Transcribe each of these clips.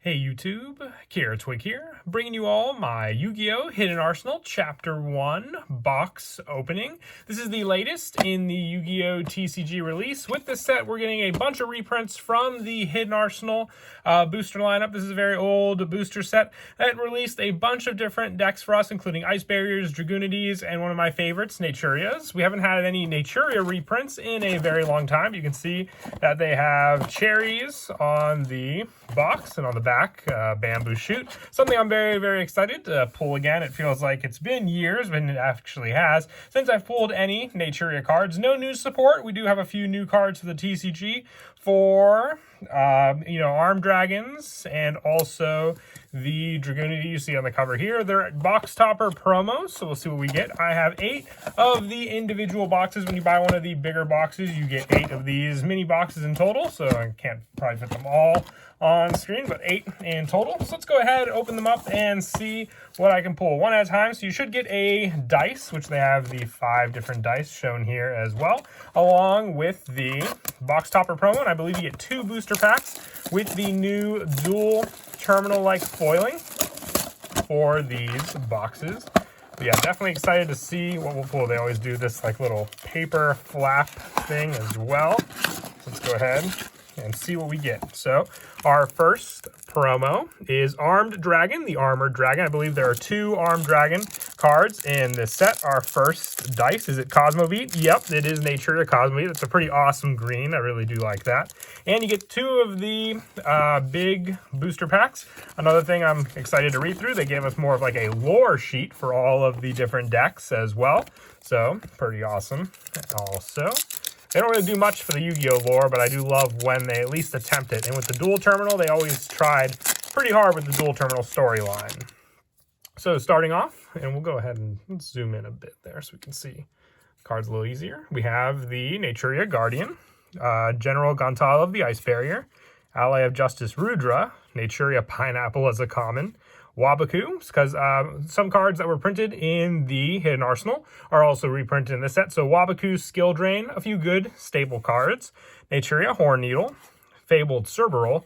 Hey YouTube, Kira Twig here, bringing you all my Yu-Gi-Oh! Hidden Arsenal Chapter 1 box opening. This is the latest in the Yu-Gi-Oh! TCG release. With this set, we're getting a bunch of reprints from the Hidden Arsenal booster lineup. This is a very old booster set that released a bunch of different decks for us, including Ice Barriers, Dragunities, and one of my favorites, Naturias. We haven't had any Naturia reprints in a very long time. You can see that they have cherries on the box and on the back. Bamboo shoot. Something I'm very, very excited to pull again. It feels like it's been years, but it actually has, since I've pulled any Naturia cards. No new support. We do have a few new cards for the TCG for, Armed Dragons and also the Dragoonity you see on the cover here. They're box topper promos, so we'll see what we get. I have 8 of the individual boxes. When you buy one of the bigger boxes, you get 8 of these mini boxes in total, so I can't probably fit them all on screen, but 8 in total. So let's go ahead, open them up, and see what I can pull one at a time. So you should get a dice, which they have the 5 different dice shown here as well, along with the box topper promo, and I believe you get 2 booster packs with the new dual terminal-like foiling for these boxes. But yeah, definitely excited to see what we'll pull. They always do this like little paper flap thing as well. So let's go ahead and see what we get. So our first promo is Armed Dragon, the Armored Dragon. I believe there are 2 Armed Dragon cards in this set. Our first dice, is it Cosmobeat? Yep, it is Naturia Cosmobeat. It's a pretty awesome green. I really do like that. And you get 2 of the big booster packs. Another thing I'm excited to read through, they gave us more of like a lore sheet for all of the different decks as well. So pretty awesome. Also, they don't really do much for the Yu-Gi-Oh! Lore, but I do love when they at least attempt it. And with the dual terminal, they always tried pretty hard with the dual terminal storyline. So starting off, and we'll go ahead and zoom in a bit there so we can see the cards a little easier. We have the Naturia Guardian, General Gontal of the Ice Barrier, Ally of Justice Rudra, Naturia Pineapple as a common, Wabaku, because some cards that were printed in the Hidden Arsenal are also reprinted in this set. So Wabaku, Skill Drain, a few good staple cards. Naturia Horn Needle, Fabled Cerberus,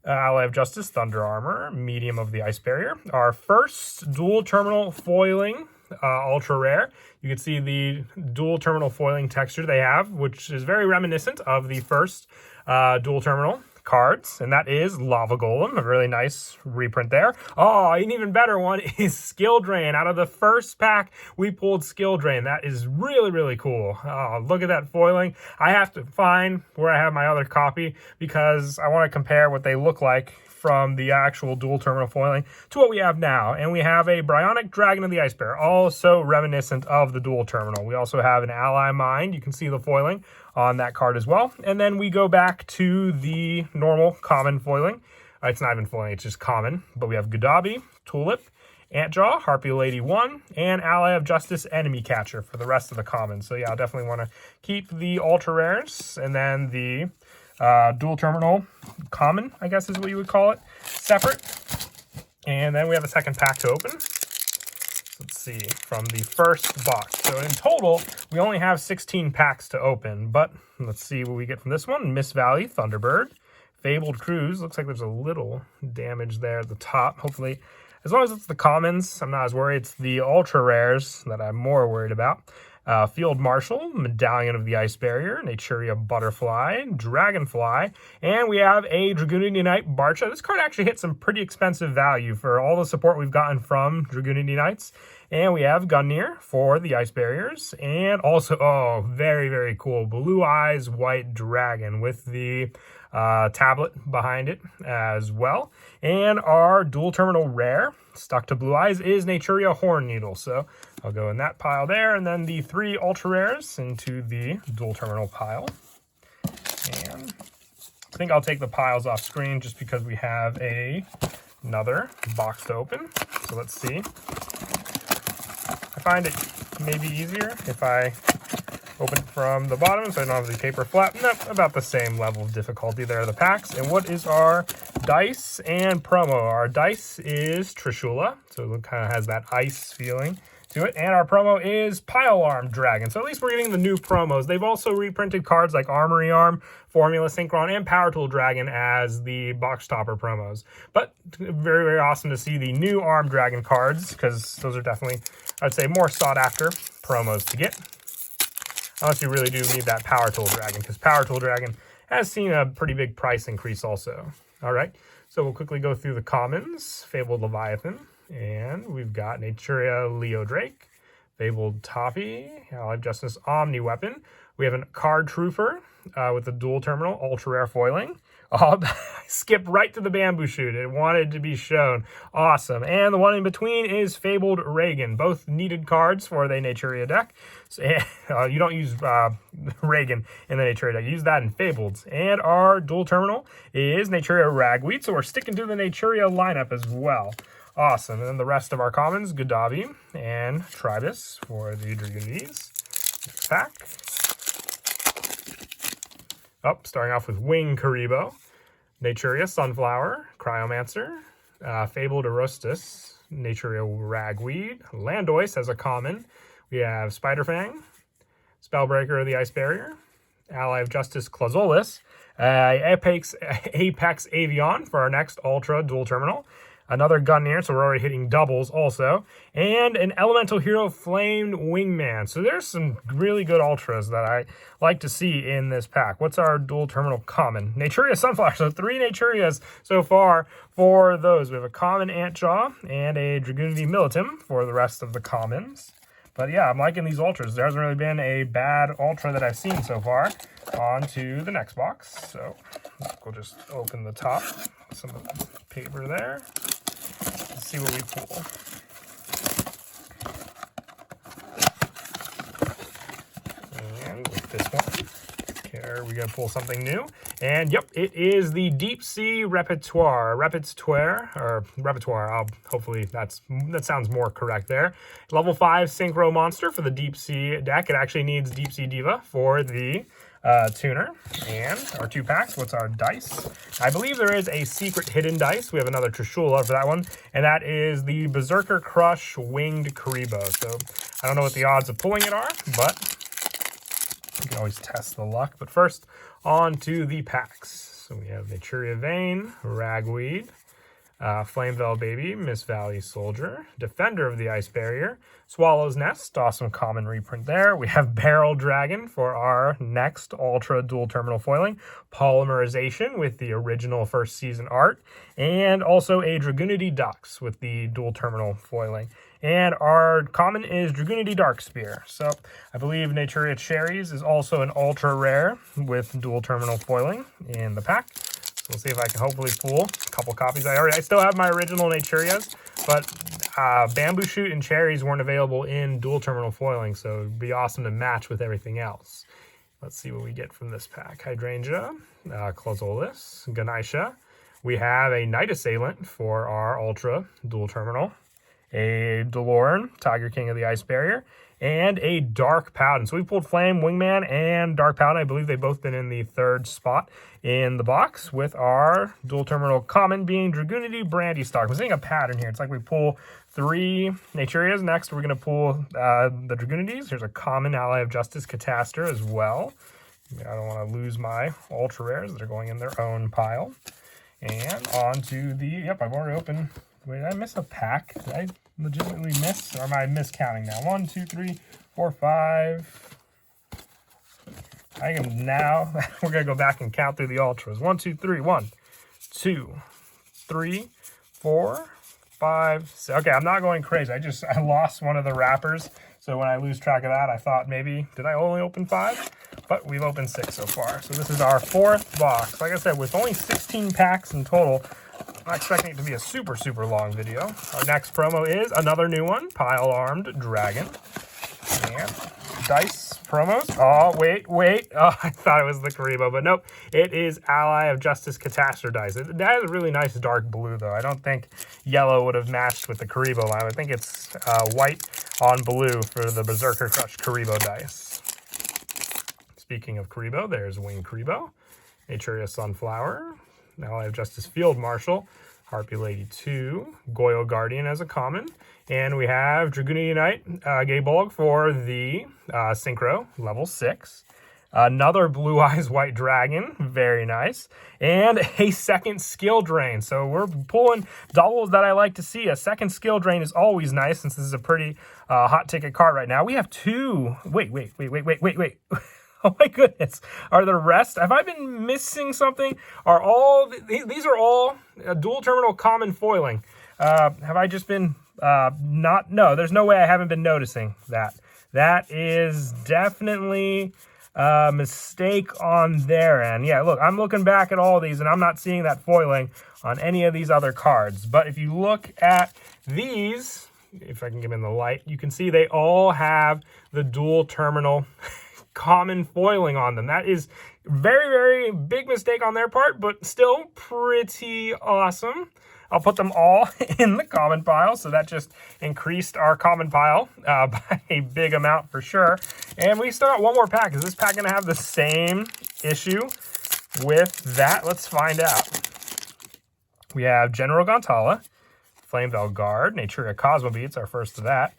Ally of Justice Thunder Armor, Medium of the Ice Barrier. Our first dual terminal foiling, ultra rare. You can see the dual terminal foiling texture they have, which is very reminiscent of the first dual terminal cards, and that is Lava Golem, a really nice reprint there. Oh, an even better one is Skill Drain. Out of the first pack, we pulled Skill Drain. That is really, really cool. Oh, look at that foiling. I have to find where I have my other copy because I want to compare what they look like from the actual dual terminal foiling to what we have now. And we have a Bryonic Dragon of the Ice Bear, also reminiscent of the dual terminal. We also have an Ally Mind. You can see the foiling on that card as well. And then we go back to the normal common foiling. It's not even foiling, it's just common. But we have Gudabi, Tulip, Antjaw, Harpy Lady 1, and Ally of Justice Enemy Catcher for the rest of the commons. So yeah, I definitely want to keep the ultra rares and then the dual terminal common, I guess is what you would call it, separate. And then we have a second pack to open. Let's see, from the first box. So in total, we only have 16 packs to open, but let's see what we get from this one. Miss Valley, Thunderbird, Fabled Cruise. Looks like there's a little damage there at the top. Hopefully, as long as it's the commons, I'm not as worried. It's the ultra rares that I'm more worried about. Field Marshal, Medallion of the Ice Barrier, Naturia Butterfly, Dragonfly, and we have a Dragoonity Knight Barcha. This card actually hit some pretty expensive value for all the support we've gotten from Dragoonity Knights. And we have Gungnir for the Ice Barriers, and also, oh, very, very cool, Blue Eyes White Dragon with the tablet behind it as well. And our dual terminal rare, stuck to Blue Eyes, is Naturia Horn Needle. So I'll go in that pile there, and then the 3 ultra rares into the dual terminal pile. And I think I'll take the piles off screen just because we have another box to open. So let's see. I find it maybe easier if I open from the bottom so I don't have the paper flap. Nope, about the same level of difficulty. There are the packs. And what is our dice and promo? Our dice is Trishula, so it kind of has that ice feeling to it. And our promo is Pile Arm Dragon. So at least we're getting the new promos. They've also reprinted cards like Armory Arm, Formula Synchron, and Power Tool Dragon as the box topper promos. But very, very awesome to see the new Arm Dragon cards, because those are definitely, I'd say, more sought after promos to get. Unless you really do need that Power Tool Dragon, because Power Tool Dragon has seen a pretty big price increase also. All right, so we'll quickly go through the commons. Fabled Leviathan, and we've got Naturia Leo Drake, Fabled Toppy, Allied Justice Omni Weapon. We have a Card Trooper with the dual terminal, ultra rare foiling. Oh, I skipped right to the Bamboo Shoot. It wanted to be shown. Awesome. And the one in between is Fabled Reagan. Both needed cards for the Naturia deck. So, you don't use Reagan in the Naturia deck. You use that in Fableds. And our dual terminal is Naturia Ragweed. So we're sticking to the Naturia lineup as well. Awesome. And then the rest of our commons, Godavi and Tribus for the Dragunities. Next pack. Starting off with Wing Karibo, Naturia Sunflower, Cryomancer, Fabled Arostus, Naturia Ragweed, Landois as a common. We have Spiderfang, Spellbreaker of the Ice Barrier, Ally of Justice Clazolis, Apex Avion for our next Ultra Dual Terminal. Another Gungnir, so we're already hitting doubles also. And an Elemental Hero Flamed Wingman. So there's some really good Ultras that I like to see in this pack. What's our dual terminal common? Naturia Sunflower. So 3 Naturias so far for those. We have a common Antjaw and a Dragoonity Militum for the rest of the commons. But yeah, I'm liking these Ultras. There hasn't really been a bad Ultra that I've seen so far. On to the next box. So we'll just open the top. Some of the paper there. Let's see what we pull. And with this one, here we gotta pull something new. And yep, it is the Deep Sea Repertoire. Hopefully that sounds more correct there. Level 5 Synchro Monster for the Deep Sea deck. It actually needs Deep Sea Diva for the tuner. And our 2 packs, what's our dice? I believe there is a secret hidden dice. We have another Trishula for that one, and that is the Berserker Crush Winged Karibo. So I don't know what the odds of pulling it are, but you can always test the luck. But first, on to the packs. So we have Naturia Vein, Ragweed, Flamevell Baby, Miss Valley Soldier, Defender of the Ice Barrier, Swallow's Nest, awesome common reprint there. We have Barrel Dragon for our next Ultra Dual Terminal Foiling, Polymerization with the original first season art, and also a Dragoonity Dux with the Dual Terminal Foiling. And our common is Dragoonity Dark Spear. So I believe Naturia Cherries is also an ultra rare with dual terminal foiling in the pack. So we'll see if I can hopefully pull a couple copies. I still have my original Naturias, but Bamboo Shoot and Cherries weren't available in dual terminal foiling, so it'd be awesome to match with everything else. Let's see what we get from this pack. Hydrangea, Clazolis, Ganesha. We have a Night Assailant for our ultra dual terminal, a Deloran, Tiger King of the Ice Barrier, and a Dark Paladin. So we pulled Flame, Wingman, and Dark Paladin. I believe they've both been in the 3rd spot in the box, with our dual terminal common being Dragoonity Brandy Stock. I'm seeing a pattern here. It's like we pull 3 Naturias. Next, we're going to pull the Dragoonities. Here's a common Ally of Justice Catastor as well. I don't want to lose my ultra rares that are going in their own pile. And on to the, yep, I've already opened. Wait, did I miss a pack? Did I legitimately miss, or am I miscounting now? 1, 2, 3, 4, 5. I am now, we're going to go back and count through the ultras. 1, 2, 3, 1, 2, 3, 4, 5, 6. Okay, I'm not going crazy. I lost one of the wrappers. So when I lose track of that, I thought maybe, did I only open 5? But we've opened 6 so far. So this is our 4th box. Like I said, with only 16 packs in total, I'm not expecting it to be a super, super long video. Our next promo is another new one, Pile Armed Dragon. And dice promos. Oh, wait. Oh, I thought it was the Karibo, but nope. It is Ally of Justice Catastor dice. That has a really nice dark blue, though. I don't think yellow would have matched with the Karibo line. I think it's white on blue for the Berserker Crush Karibo dice. Speaking of Karibo, there's Wing Karibo, Naturia Sunflower, Ally of Justice Field Marshal, Harpy Lady 2, Goyle Guardian as a common, and we have Dragoon Unite, Gaybolg for the Synchro, level 6. Another Blue Eyes White Dragon, very nice, and a second skill drain. So we're pulling doubles that I like to see. A second skill drain is always nice since this is a pretty hot ticket card right now. We have two. Wait. Oh my goodness. Are the rest, have I been missing something? Are all, these are all dual terminal common foiling. Have I just been no, there's no way I haven't been noticing that. That is definitely a mistake on their end. Yeah, look, I'm looking back at all these and I'm not seeing that foiling on any of these other cards. But if you look at these, if I can get in the light, you can see they all have the dual terminal common foiling on them. That is very, very big mistake on their part, but still pretty awesome. I'll put them all in the common pile, so that just increased our common pile by a big amount for sure. And we still got one more pack. Is this pack going to have the same issue with that? Let's find out. We have General Gontala, Flamevell Guard, Naturia Cosmobeats, our first of that.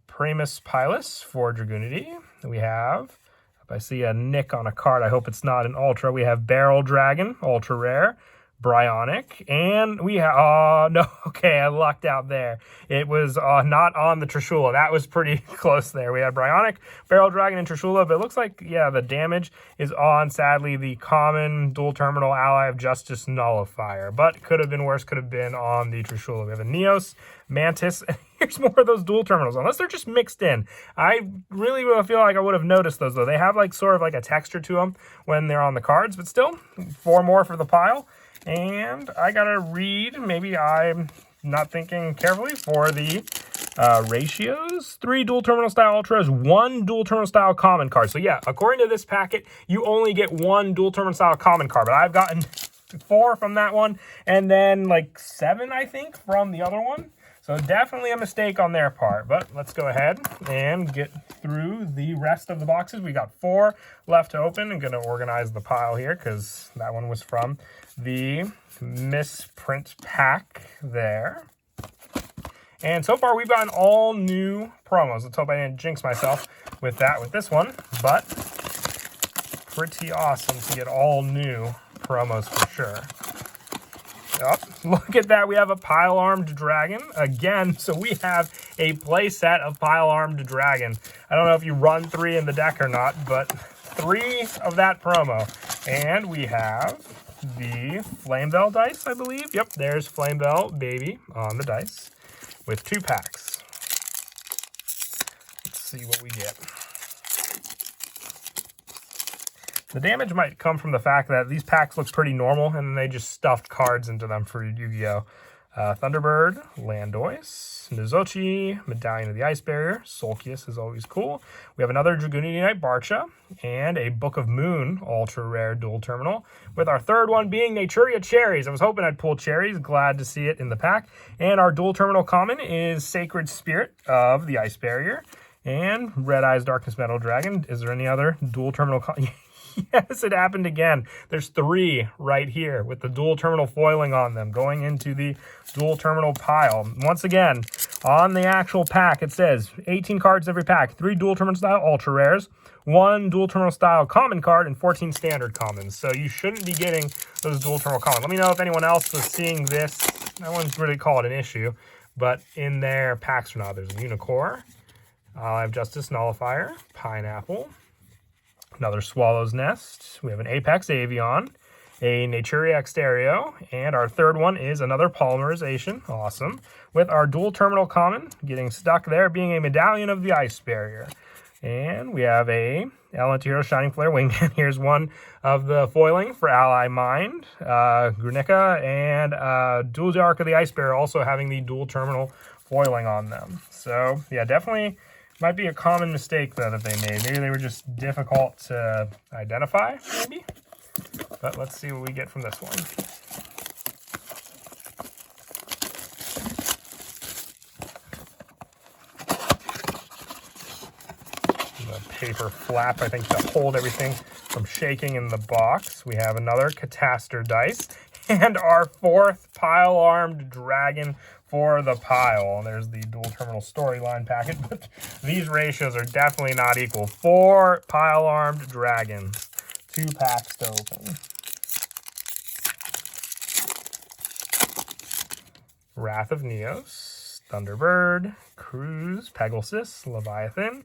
Primus Pilus for Dragoonity. We have, if I see a nick on a card, I hope it's not an Ultra. We have Barrel Dragon, Ultra Rare. Bryonic, and we have, no, okay, I lucked out there. It was not on the Trishula. That was pretty close there. We had Bryonic, Barrel Dragon, and Trishula, but it looks like, yeah, the damage is on, sadly, the common dual terminal Ally of Justice Nullifier, but could have been worse, could have been on the Trishula. We have a Neos, Mantis, here's more of those dual terminals, unless they're just mixed in. I really feel like I would have noticed those, though. They have, like, sort of like a texture to them when they're on the cards, but still, 4 more for the pile. And I gotta read, maybe I'm not thinking carefully, for the ratios. 3 dual terminal style ultras, 1 dual terminal style common card. So yeah, according to this packet, you only get 1 dual terminal style common card, but I've gotten 4 from that one, and then like 7, I think, from the other one. So definitely a mistake on their part, but let's go ahead and get through the rest of the boxes. We got 4 left to open. I'm gonna organize the pile here because that one was from the misprint pack there. And so far we've gotten all new promos. Let's hope I didn't jinx myself with that with this one, but pretty awesome to get all new promos for sure. Oh, look at that, we have a Pile-Armed Dragon again. So we have a play set of Pile-Armed Dragon. I don't know if you run 3 in the deck or not, but 3 of that promo. And we have the Flamevell dice, I believe. Yep, there's Flamevell Baby on the dice with 2 packs. Let's see what we get. The damage might come from the fact that these packs look pretty normal, and then they just stuffed cards into them for Yu-Gi-Oh! Thunderbird, Landois, Nizochi, Medallion of the Ice Barrier, Solkius is always cool. We have another Dragoon Unite Barcha, and a Book of Moon Ultra Rare Dual Terminal, with our third one being Naturia Cherries. I was hoping I'd pull Cherries, glad to see it in the pack. And our Dual Terminal Common is Sacred Spirit of the Ice Barrier, and Red Eyes Darkness Metal Dragon. Is there any other Dual Terminal Yes, it happened again. There's 3 right here with the dual terminal foiling on them going into the dual terminal pile. Once again, on the actual pack, it says 18 cards every pack, 3 dual terminal style ultra rares, 1 dual terminal style common card, and 14 standard commons. So you shouldn't be getting those dual terminal commons. Let me know if anyone else was seeing this. I wouldn't really call it an issue, but in their packs or not. There's a Unicorn, I have Justice Nullifier, Pineapple, another Swallow's Nest. We have an Apex Avion, a Naturia Exterio, and our third one is another Polymerization. Awesome. With our dual terminal common getting stuck there being a Medallion of the Ice Barrier. And we have a Element Hero Shining Flare Wingman. Here's one of the foiling for Ally Mind, Grunica, and Dual Dark of the Ice Barrier also having the dual terminal foiling on them. So, yeah, definitely might be a common mistake, though, that they made. Maybe they were just difficult to identify, maybe? But let's see what we get from this one. The paper flap, I think, to hold everything from shaking in the box. We have another Cataster dice. And our 4th pile-armed dragon for the pile. There's the dual terminal storyline packet, but these ratios are definitely not equal. 4 pile-armed dragons. 2 packs to open. Wrath of Neos, Thunderbird, Cruise, Pegasus, Leviathan,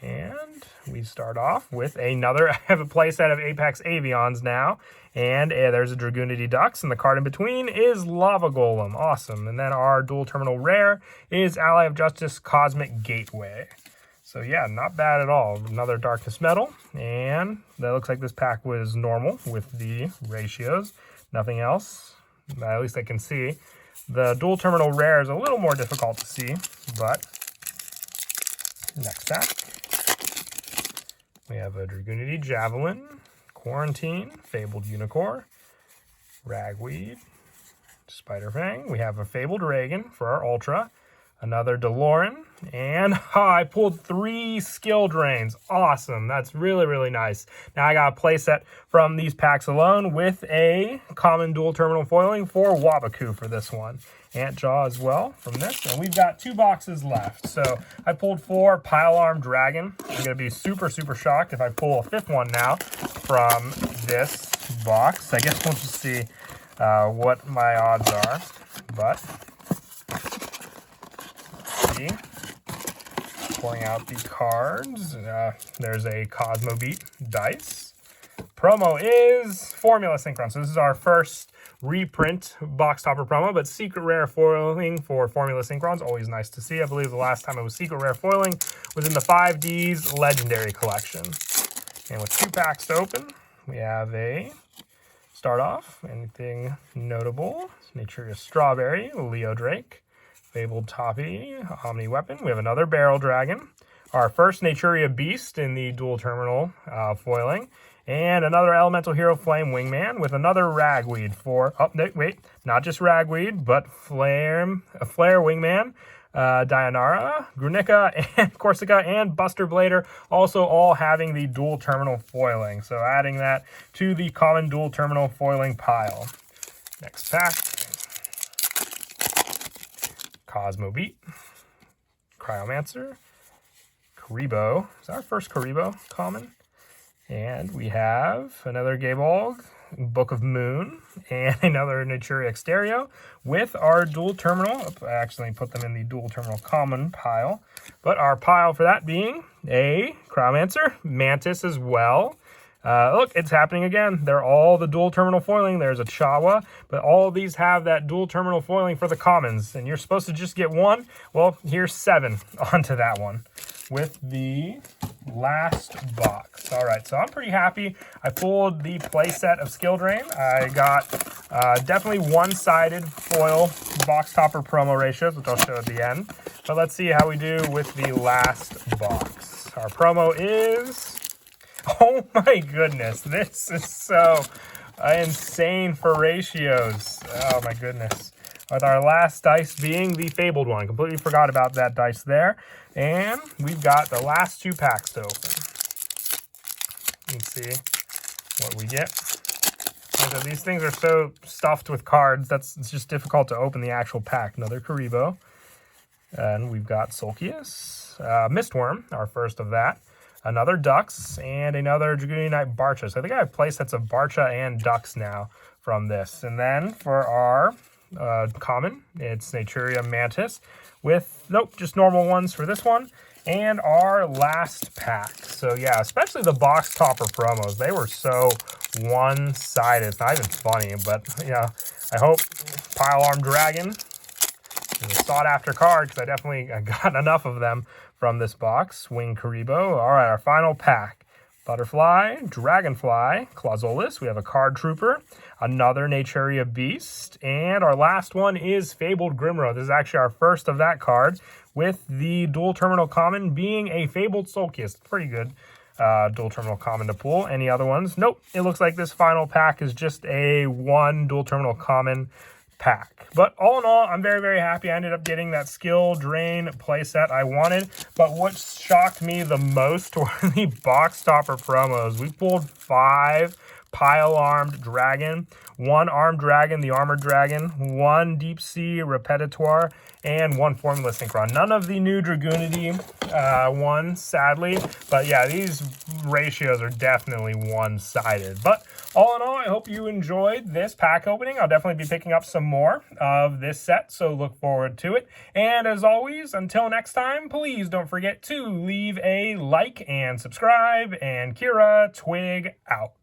and we start off with another. I have a playset of Apex Avions now, and there's a Dragoonity Ducks, and the card in between is Lava Golem. Awesome. And then our dual terminal rare is Ally of Justice, Cosmic Gateway. So yeah, not bad at all. Another Darkness Metal, and that looks like this pack was normal with the ratios. Nothing else, at least I can see. The dual terminal rare is a little more difficult to see, but next pack. We have a Dragoonity Javelin, Quarantine, Fabled Unicorn, Ragweed, Spiderfang. We have a Fabled Reagan for our Ultra, another DeLorean, and I pulled 3 skill drains. Awesome. That's really, really nice. Now I got a playset from these packs alone with a common dual terminal foiling for Wabaku for this one. Antjaw as well from this. And we've got 2 boxes left. So I pulled 4 Pile-Arm Dragon. I'm going to be super, super shocked if I pull a 5th one now from this box. I guess we'll just see what my odds are. But pulling out the cards. There's a Cosmo Beat dice. Promo is Formula Synchron. So this is our first reprint box topper promo, but secret rare foiling for Formula Synchron's always nice to see. I believe the last time it was secret rare foiling was in the 5Ds Legendary Collection. And with 2 packs to open, we have a start off. Anything notable? Naturia Strawberry, Leo Drake, Fabled Toppy, Omni Weapon. We have another Barrel Dragon. Our first Naturia Beast in the dual terminal foiling. And another Elemental Hero Flame Wingman with another Ragweed for... Oh, wait. Not just Ragweed, but Flare Wingman, Dianara, Grunica, and Corsica, and Buster Blader. Also all having the dual terminal foiling. So adding that to the common dual terminal foiling pile. Next pack. Cosmo Beat, Cryomancer, Karibo. Is that our first Karibo common? And we have another Gabolg, Book of Moon, and another Naturia Exterio with our dual terminal. I actually put them in the dual terminal common pile. But our pile for that being a Cryomancer, Mantis as well. Look, it's happening again. They're all the dual terminal foiling. There's a Chawa, but all of these have that dual terminal foiling for the commons. And you're supposed to just get 1. Well, here's 7 onto that one with the last box. All right, so I'm pretty happy. I pulled the playset of Skill Drain. I got definitely one-sided foil box topper promo ratios, which I'll show at the end. But let's see how we do with the last box. Our promo is... Oh my goodness, this is so insane for ratios. Oh my goodness. With our last dice being the Fabled one. Completely forgot about that dice there. And we've got the last 2 packs to open. Let's see what we get. So these things are so stuffed with cards, it's just difficult to open the actual pack. Another Karibo. And we've got Sulcius, Mistworm, our first of that. Another Ducks, and another Dragoonity Knight Barcha. So I think I have playsets of Barcha and Ducks now from this. And then for our common, it's Naturia Mantis with, nope, just normal ones for this one. And our last pack. So yeah, especially the box topper promos. They were so one-sided. It's not even funny, but yeah, I hope Pile-Arm Dragon is a sought-after card because I definitely got enough of them from this box. Wing Karibo. All right, our final pack. Butterfly, Dragonfly, Clausolus. We have a Card Trooper, another Naturia Beast, and our last one is Fabled Grimro. This is actually our first of that card, with the dual terminal common being a Fabled Sulcius. Pretty good dual terminal common to pull. Any other ones? Nope. It looks like this final pack is just a 1 dual terminal common pack. But all in all, I'm very, very happy. I ended up getting that Skill Drain playset I wanted. But what shocked me the most were the box topper promos. We pulled 5 pile-armed dragon, 1 armed dragon, the armored dragon, 1 deep sea repetitoire, and 1 formula synchron. None of the new Dragoonity ones, sadly, but yeah, these ratios are definitely one-sided. But all in all, I hope you enjoyed this pack opening. I'll definitely be picking up some more of this set, so look forward to it. And as always, until next time, please don't forget to leave a like and subscribe, and Kira Twig out.